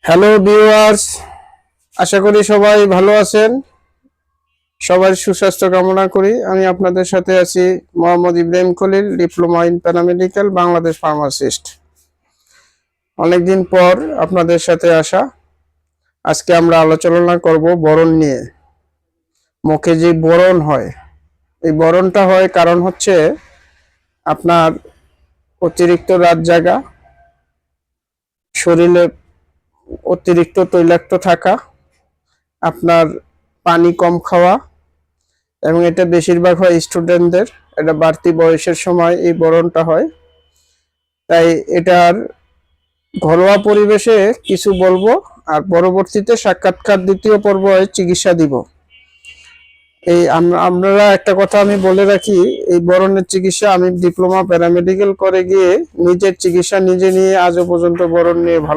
Hello viewers, আশা করি সবাই ভালো আছেন। সবার সুস্বাস্থ্য কামনা করি। আমি আপনাদের সাথে আছি Mohammad Ibrahim Khalil, diploma in paramedical, Bangladesh pharmacist. অনেকদিন পর আপনাদের সাথে আসা। আজকে আমরা আলোচনা করব বরণ নিয়ে। মুখে যে বরণ হয়, এই বরণটা হয় কারণ হচ্ছে আপনার অতিরিক্ত রাত জাগা, শরীরে অতিরিক্ত তৈলাক্ত থাকা, আপনার পানি কম খাওয়া, এবং এটা বেশিরভাগ হয় স্টুডেন্টদের। এটা বাড়তি বয়সের সময় এই বরণটা হয়। তাই এটার ঘরোয়া পরিবেশে কিছু বলবো, আর পরবর্তীতে সাক্ষাৎকার দ্বিতীয় পর্বে চিকিৎসা দিব। এই আপনারা একটা কথা আমি বলে রাখি, এই বরণের চিকিৎসা আমি ডিপ্লোমা প্যারামেডিক্যাল করে গিয়ে নিজের চিকিৎসা নিজে নিয়ে আজও পর্যন্ত বরণ নিয়ে ভালো